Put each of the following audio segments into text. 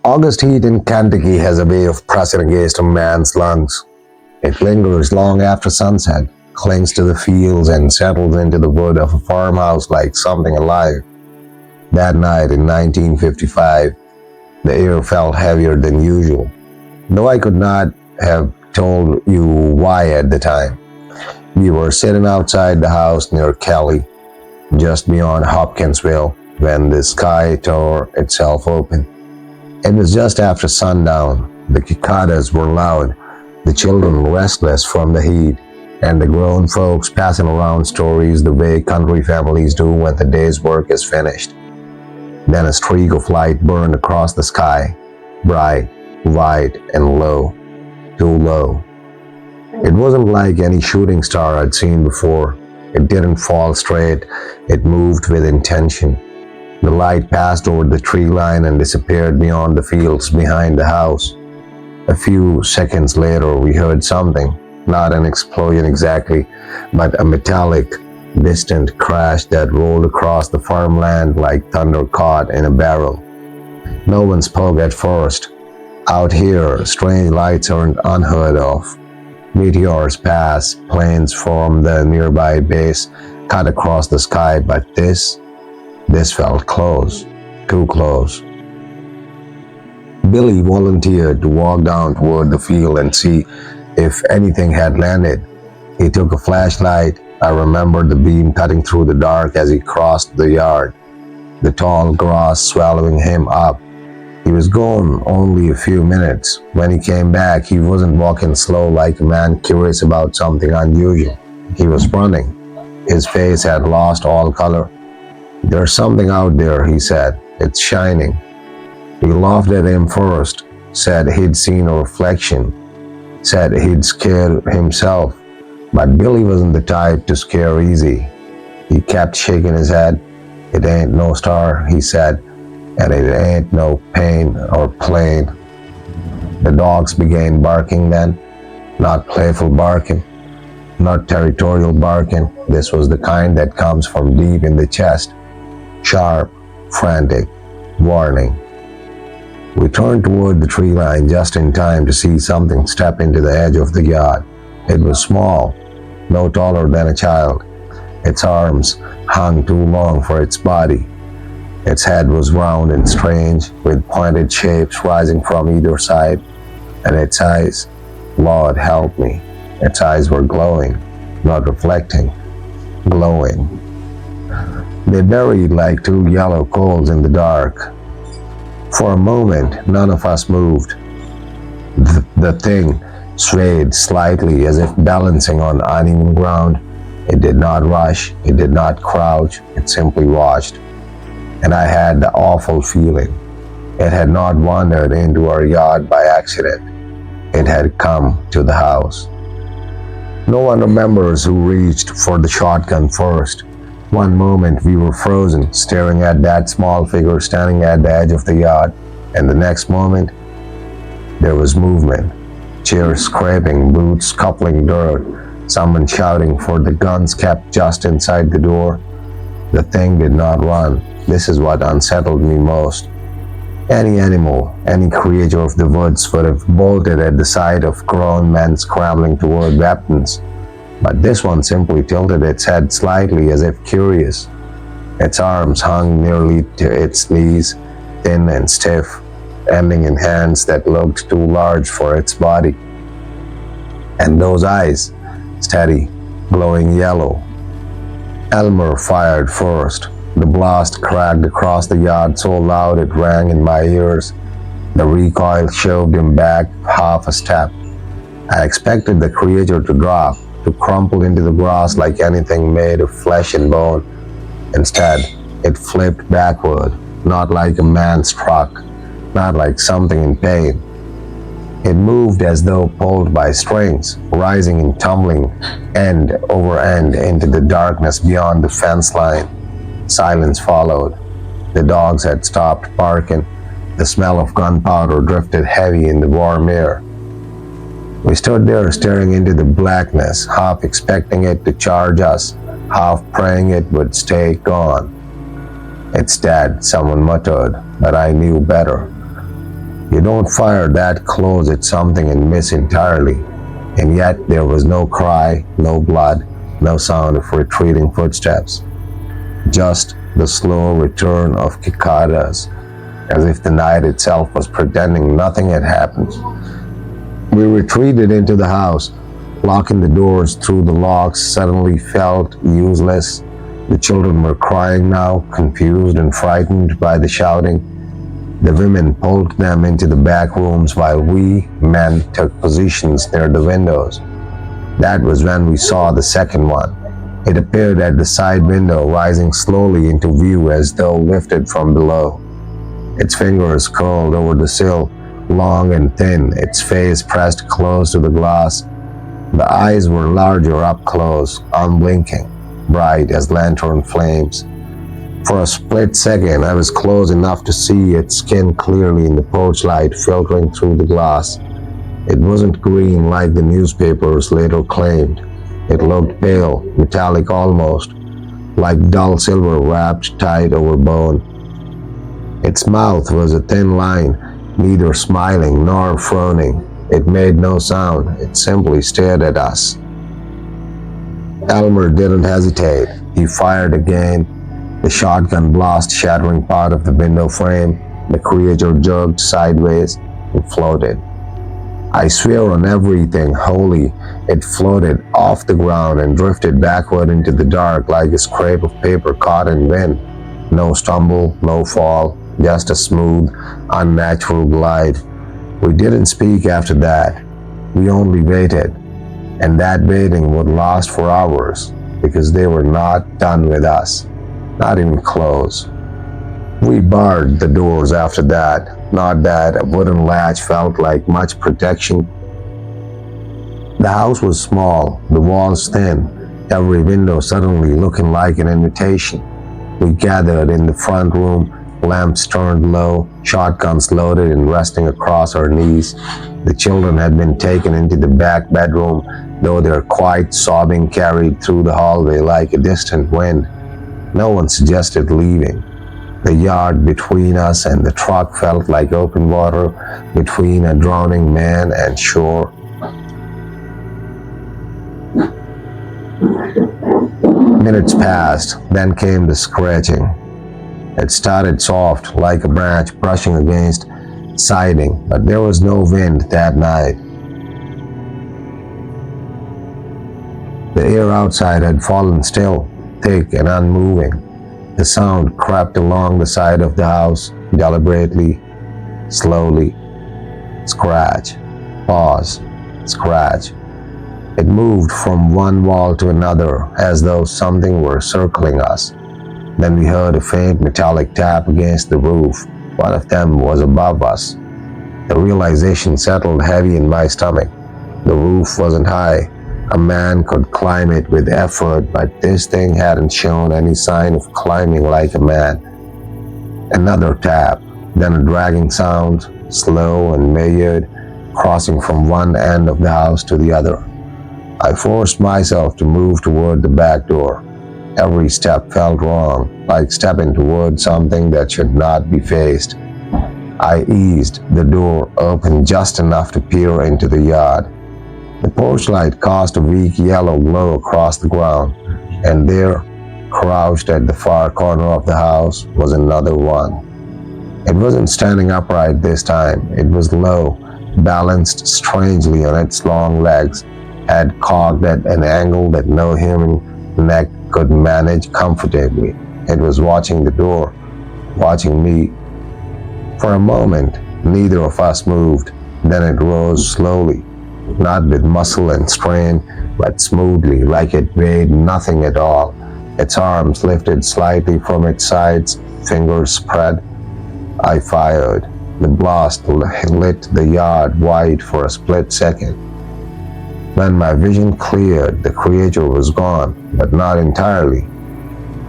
August heat in Kentucky has a way of pressing against a man's lungs. It lingers long after sunset, clings to the fields, and settles into the wood of a farmhouse like something alive. That night in 1955, the air felt heavier than usual, though I could not have told you why at the time. We were sitting outside the house near Kelly, just beyond Hopkinsville, when the sky tore itself open. It was just after sundown. The cicadas were loud, the children restless from the heat, and the grown folks passing around stories the way country families do when the day's work is finished. Then a streak of light burned across the sky, bright, white, and low, too low. It wasn't like any shooting star I'd seen before. It didn't fall straight, it moved with intention. The light passed over the tree line and disappeared beyond the fields behind the house. A few seconds later, we heard something, not an explosion exactly, but a metallic, distant crash that rolled across the farmland like thunder caught in a barrel. No one spoke at first. Out here, strange lights aren't unheard of. Meteors pass, planes from the nearby base cut across the sky, but this felt close, too close. Billy volunteered to walk down toward the field and see if anything had landed. He took a flashlight. I remembered the beam cutting through the dark as he crossed the yard, the tall grass swallowing him up. He was gone only a few minutes. When he came back, he wasn't walking slow like a man curious about something unusual. He was running. His face had lost all color. "There's something out there," he said. "It's shining." We laughed at him first, said he'd seen a reflection, said he'd scared himself. But Billy wasn't the type to scare easy. He kept shaking his head. "It ain't no star," he said, "and it ain't no pain or plane." The dogs began barking then, not playful barking, not territorial barking. This was the kind that comes from deep in the chest, sharp, frantic, warning. We turned toward the tree line just in time to see something step into the edge of the yard. It was small, no taller than a child. Its arms hung too long for its body. Its head was round and strange, with pointed shapes rising from either side, and its eyes, Lord help me, its eyes were glowing, not reflecting, glowing. They buried like two yellow coals in the dark. For a moment, none of us moved. The thing swayed slightly as if balancing on uneven ground. It did not rush, it did not crouch, it simply watched. And I had the awful feeling. It had not wandered into our yard by accident. It had come to the house. No one remembers who reached for the shotgun first. One moment we were frozen, staring at that small figure standing at the edge of the yard, and the next moment, there was movement. Chairs scraping, boots coupling dirt, someone shouting, for the guns kept just inside the door. The thing did not run. This is what unsettled me most. Any animal, any creature of the woods would have bolted at the sight of grown men scrambling toward weapons. But this one simply tilted its head slightly as if curious. Its arms hung nearly to its knees, thin and stiff, ending in hands that looked too large for its body. And those eyes, steady, glowing yellow. Elmer fired first. The blast cracked across the yard so loud it rang in my ears. The recoil shoved him back half a step. I expected the creature to drop, to crumple into the grass like anything made of flesh and bone. Instead, it flipped backward, not like a man struck, not like something in pain. It moved as though pulled by strings, rising and tumbling end over end into the darkness beyond the fence line. Silence followed. The dogs had stopped barking. The smell of gunpowder drifted heavy in the warm air. We stood there staring into the blackness, half expecting it to charge us, half praying it would stay gone. "It's dead," someone muttered, but I knew better. You don't fire that close at something and miss entirely. And yet there was no cry, no blood, no sound of retreating footsteps. Just the slow return of cicadas, as if the night itself was pretending nothing had happened. We retreated into the house. Locking the doors through the locks suddenly felt useless. The children were crying now, confused and frightened by the shouting. The women pulled them into the back rooms while we men took positions near the windows. That was when we saw the second one. It appeared at the side window, rising slowly into view as though lifted from below. Its fingers curled over the sill, long and thin, its face pressed close to the glass. The eyes were larger up close, unblinking, bright as lantern flames. For a split second, I was close enough to see its skin clearly in the porch light filtering through the glass. It wasn't green like the newspapers later claimed. It looked pale, metallic almost, like dull silver wrapped tight over bone. Its mouth was a thin line, neither smiling nor frowning. It made no sound. It simply stared at us. Elmer didn't hesitate. He fired again. The shotgun blast shattering part of the window frame. The creature jerked sideways and floated. I swear on everything holy, it floated off the ground and drifted backward into the dark like a scrape of paper caught in wind. No stumble, no fall, just a smooth, unnatural glide. We didn't speak after that. We only waited, and that waiting would last for hours because they were not done with us. Not even close. We barred the doors after that. Not that a wooden latch felt like much protection. The house was small, the walls thin, every window suddenly looking like an invitation. We gathered in the front room, lamps turned low, shotguns loaded and resting across our knees. The children had been taken into the back bedroom, though their quiet sobbing carried through the hallway like a distant wind. No one suggested leaving. The yard between us and the truck felt like open water between a drowning man and shore. Minutes passed, then came the scratching. It started soft, like a branch brushing against siding, but there was no wind that night. The air outside had fallen still, thick and unmoving. The sound crept along the side of the house, deliberately, slowly. Scratch, pause, scratch. It moved from one wall to another, as though something were circling us. Then we heard a faint metallic tap against the roof. One of them was above us. The realization settled heavy in my stomach. The roof wasn't high. A man could climb it with effort, but this thing hadn't shown any sign of climbing like a man. Another tap, then a dragging sound, slow and measured, crossing from one end of the house to the other. I forced myself to move toward the back door. Every step felt wrong, like stepping toward something that should not be faced. I eased the door open just enough to peer into the yard. The porch light cast a weak yellow glow across the ground, and there, crouched at the far corner of the house, was another one. It wasn't standing upright this time. It was low, balanced strangely on its long legs, head cocked at an angle that no human neck could manage comfortably. It was watching the door, watching me. For a moment, neither of us moved. Then it rose slowly, not with muscle and strain, but smoothly, like it weighed nothing at all. Its arms lifted slightly from its sides, fingers spread. I fired. The blast lit the yard wide for a split second. When my vision cleared, the creature was gone, but not entirely.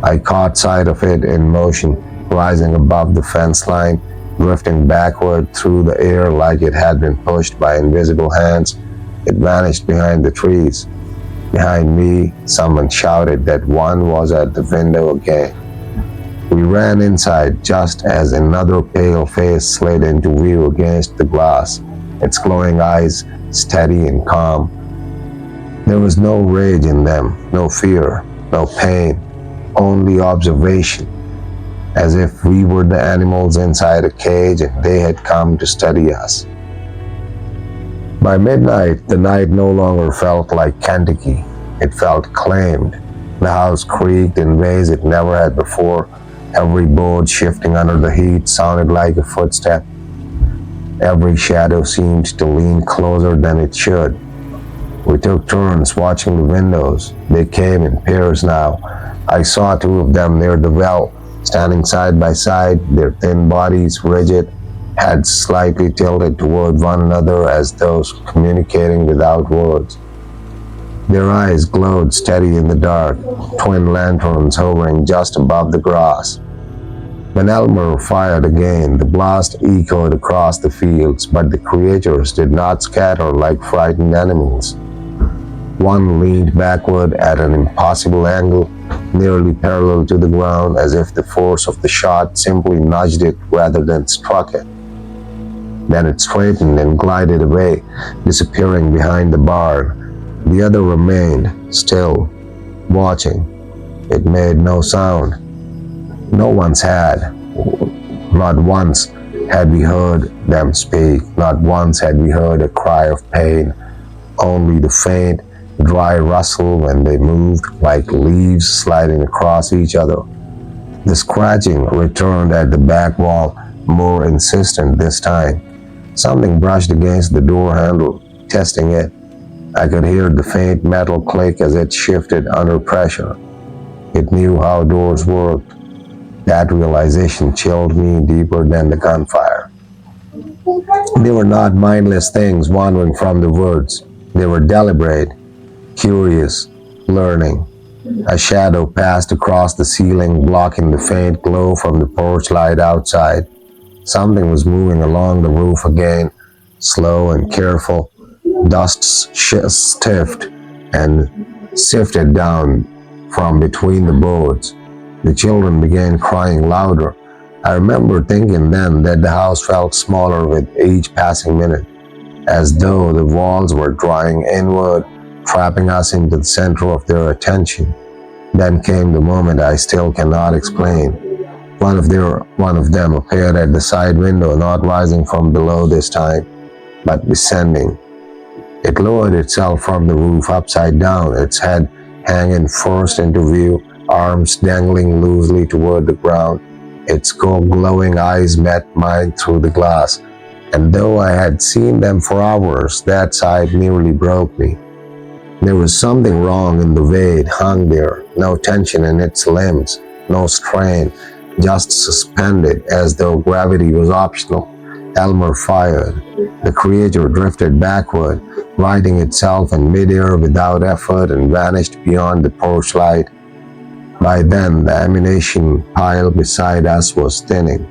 I caught sight of it in motion, rising above the fence line, drifting backward through the air like it had been pushed by invisible hands. It vanished behind the trees. Behind me, someone shouted that one was at the window again. We ran inside just as another pale face slid into view against the glass, its glowing eyes steady and calm. There was no rage in them, no fear, no pain, only observation, as if we were the animals inside a cage and they had come to study us. By midnight, the night no longer felt like Kentucky. It felt claimed. The house creaked in ways it never had before. Every board shifting under the heat sounded like a footstep. Every shadow seemed to lean closer than it should. We took turns watching the windows. They came in pairs now. I saw two of them near the well, standing side by side, their thin bodies rigid, heads slightly tilted toward one another as though communicating without words. Their eyes glowed steady in the dark, twin lanterns hovering just above the grass. When Elmer fired again, the blast echoed across the fields, but the creatures did not scatter like frightened animals. One leaned backward at an impossible angle, nearly parallel to the ground, as if the force of the shot simply nudged it rather than struck it. Then it straightened and glided away, disappearing behind the barn. The other remained, still, watching. It made no sound. No one's had. Not once had we heard them speak. Not once had we heard a cry of pain. Only the faint, dry rustle when they moved, like leaves sliding across each other. The scratching returned at the back wall, more insistent this time. Something brushed against the door handle, testing it. I could hear the faint metal click as it shifted under pressure. It knew how doors worked. That realization chilled me deeper than the gunfire. They were not mindless things wandering from the woods. They were deliberate, curious, learning. A shadow passed across the ceiling, blocking the faint glow from the porch light outside. Something was moving along the roof again, slow and careful. Dust stiffed and sifted down from between the boards. The children began crying louder. I remember thinking then that the house felt smaller with each passing minute, as though the walls were drawing inward, trapping us into the center of their attention. Then came the moment I still cannot explain. One of them appeared at the side window, not rising from below this time, but descending. It lowered itself from the roof upside down, its head hanging first into view, arms dangling loosely toward the ground. Its glowing eyes met mine through the glass, and though I had seen them for hours, that sight nearly broke me. There was something wrong in the way it hung there, no tension in its limbs, no strain, just suspended as though gravity was optional. Elmer fired. The creature drifted backward, righting itself in midair without effort, and vanished beyond the porch light. By then, the ammunition pile beside us was thinning.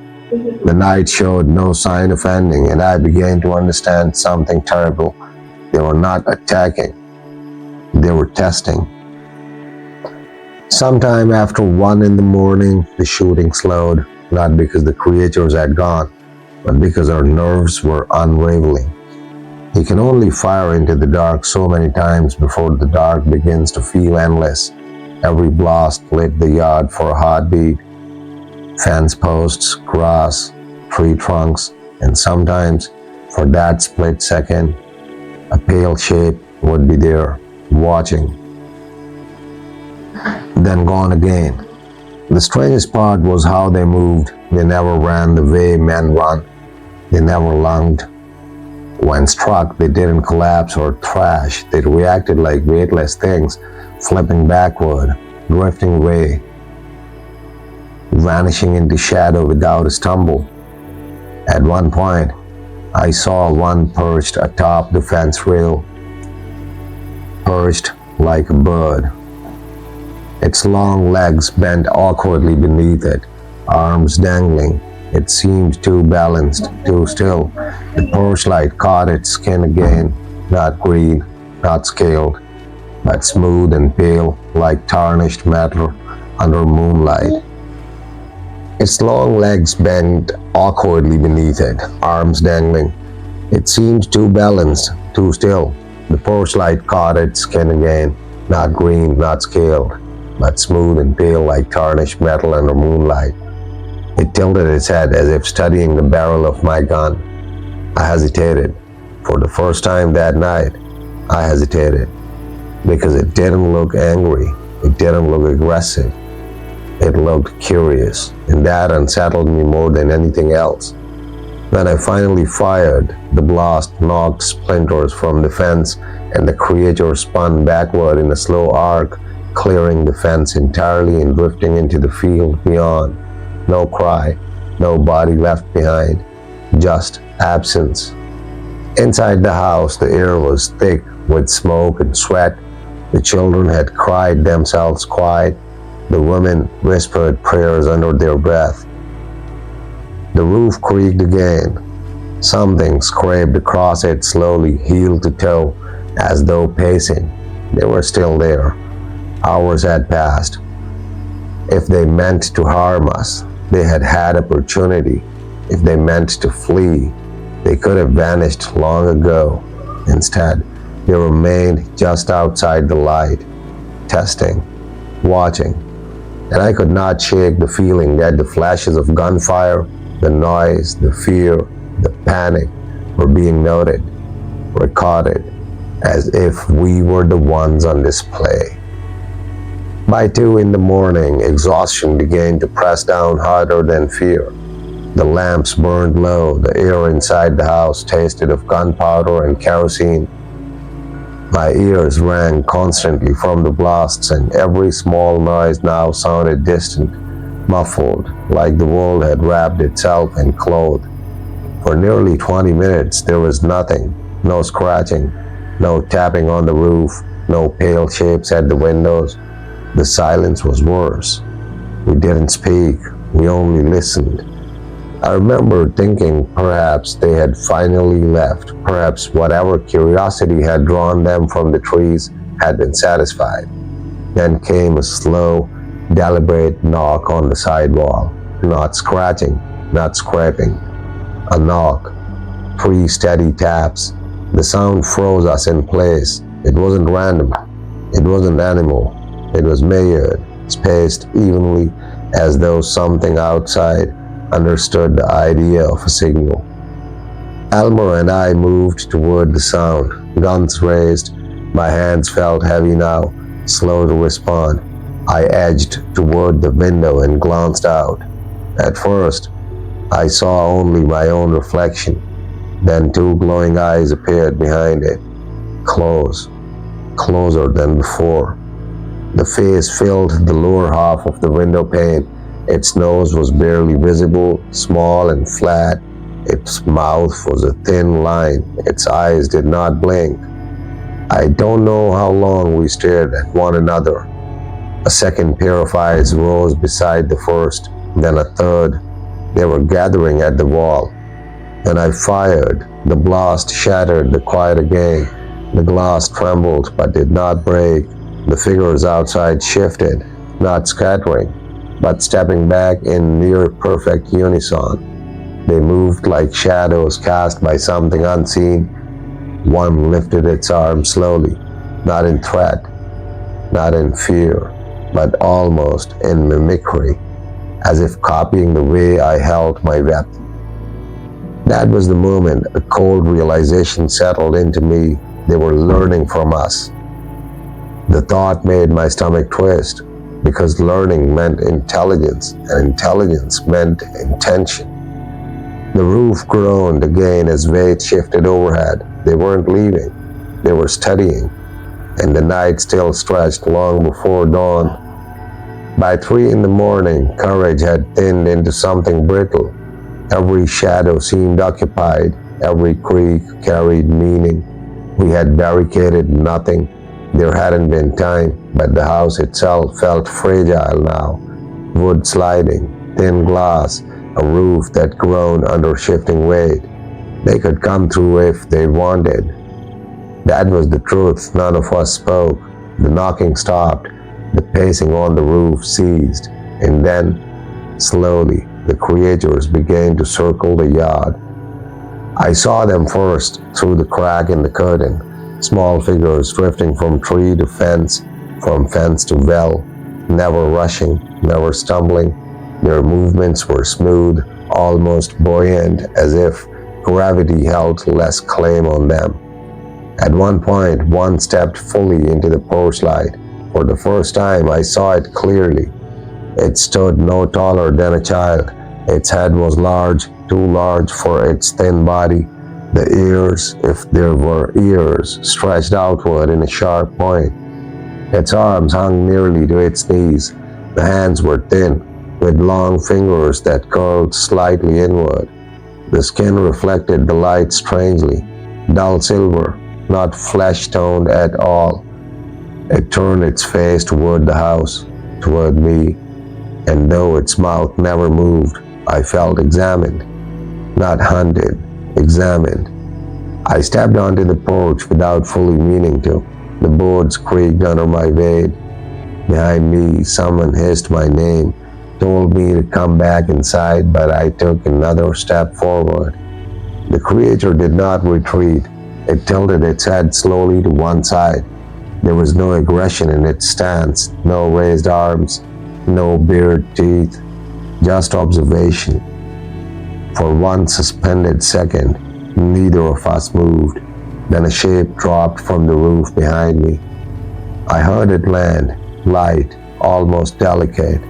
The night showed no sign of ending, and I began to understand something terrible. They were not attacking. They were testing. Sometime after 1 a.m, the shooting slowed, not because the creatures had gone, but because our nerves were unraveling. You can only fire into the dark so many times before the dark begins to feel endless. Every blast lit the yard for a heartbeat. Fence posts, grass, tree trunks, and sometimes, for that split second, a pale shape would be there, watching. Then gone again. The strangest part was how they moved. They never ran the way men run. They never lunged. When struck, they didn't collapse or thrash. They reacted like weightless things, flipping backward, drifting away, vanishing into shadow without a stumble. At one point, I saw one perched atop the fence rail, perched like a bird. Its long legs bent awkwardly beneath it, arms dangling. It seemed too balanced, too still. The porch light caught its skin again, not green, not scaled, but smooth and pale, like tarnished metal under moonlight. its long legs bent awkwardly beneath it, arms dangling. It seemed too balanced, too still. The porch light caught its skin again, not green, not scaled, but smooth and pale like tarnished metal under moonlight. It tilted its head as if studying the barrel of my gun. I hesitated. For the first time that night, I hesitated. Because it didn't look angry. It didn't look aggressive. It looked curious, and that unsettled me more than anything else. When I finally fired, the blast knocked splinters from the fence, and the creature spun backward in a slow arc, clearing the fence entirely and drifting into the field beyond. No cry, no body left behind, just absence. Inside the house, the air was thick with smoke and sweat. The children had cried themselves quiet. The women whispered prayers under their breath. The roof creaked again. Something scraped across it slowly, heel to toe, as though pacing. They were still there. Hours had passed. If they meant to harm us, they had had opportunity. If they meant to flee, they could have vanished long ago. Instead, they remained just outside the light, testing, watching. And I could not shake the feeling that the flashes of gunfire, the noise, the fear, the panic were being noted, recorded, as if we were the ones on display. By 2 in the morning, exhaustion began to press down harder than fear. The lamps burned low, the air inside the house tasted of gunpowder and kerosene. My ears rang constantly from the blasts, and every small noise now sounded distant, muffled, like the world had wrapped itself in cloth. For nearly 20 minutes there was nothing, no scratching, no tapping on the roof, no pale shapes at the windows. The silence was worse. We didn't speak, we only listened. I remember thinking perhaps they had finally left, perhaps whatever curiosity had drawn them from the trees had been satisfied. Then came a slow, deliberate knock on the sidewall, not scratching, not scraping. A knock, 3 steady taps. The sound froze us in place. It wasn't random. It wasn't animal. It was measured, spaced evenly, as though something outside understood the idea of a signal. Elmer and I moved toward the sound, guns raised. My hands felt heavy now, slow to respond. I edged toward the window and glanced out. At first, I saw only my own reflection. Then 2 glowing eyes appeared behind it, close, closer than before. The face filled the lower half of the window pane. Its nose was barely visible, small and flat. Its mouth was a thin line. Its eyes did not blink. I don't know how long we stared at one another. A second pair of eyes rose beside the first, then a third. They were gathering at the wall. Then I fired. The blast shattered the quiet again. The glass trembled but did not break. The figures outside shifted, not scattering, but stepping back in near perfect unison. They moved like shadows cast by something unseen. One lifted its arm slowly, not in threat, not in fear, but almost in mimicry, as if copying the way I held my weapon. That was the moment a cold realization settled into me. They were learning from us. The thought made my stomach twist, because learning meant intelligence, and intelligence meant intention. The roof groaned again as weight shifted overhead. They weren't leaving. They were studying, and the night still stretched long before dawn. By 3 in the morning, courage had thinned into something brittle. Every shadow seemed occupied. Every creak carried meaning. We had barricaded nothing. There hadn't been time, but the house itself felt fragile now. Wood sliding, thin glass, a roof that groaned under shifting weight. They could come through if they wanted. That was the truth. None of us spoke. The knocking stopped. The pacing on the roof ceased. And then, slowly, the creatures began to circle the yard. I saw them first through the crack in the curtain, small figures drifting from tree to fence, from fence to well, never rushing, never stumbling. Their movements were smooth, almost buoyant, as if gravity held less claim on them. At one point, one stepped fully into the porch light. For the first time, I saw it clearly. It stood no taller than a child. Its head was large, too large for its thin body. The ears, if there were ears, stretched outward in a sharp point. Its arms hung nearly to its knees. The hands were thin, with long fingers that curled slightly inward. The skin reflected the light strangely, dull silver, not flesh-toned at all. It turned its face toward the house, toward me, and though its mouth never moved, I felt examined. Not hunted, examined. I stepped onto the porch without fully meaning to. The boards creaked under my weight. Behind me, someone hissed my name, told me to come back inside, but I took another step forward. The creature did not retreat. It tilted its head slowly to one side. There was no aggression in its stance, no raised arms, no bared teeth, just observation. For one suspended second, neither of us moved. Then a shape dropped from the roof behind me. I heard it land, light, almost delicate.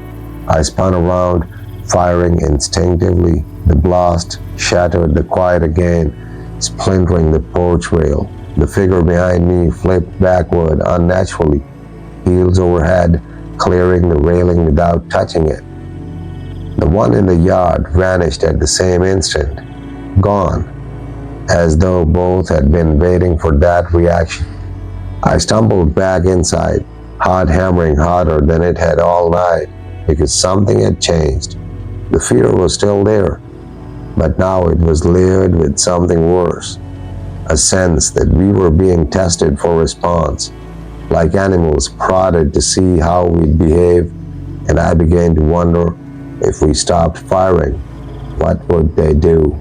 I spun around, firing instinctively. The blast shattered the quiet again, splintering the porch rail. The figure behind me flipped backward unnaturally, heels overhead, clearing the railing without touching it. The one in the yard vanished at the same instant, gone, as though both had been waiting for that reaction. I stumbled back inside, heart hammering harder than it had all night, because something had changed. The fear was still there, but now it was layered with something worse. A sense that we were being tested for response, like animals prodded to see how we'd behave, and I began to wonder if we stopped firing, what would they do?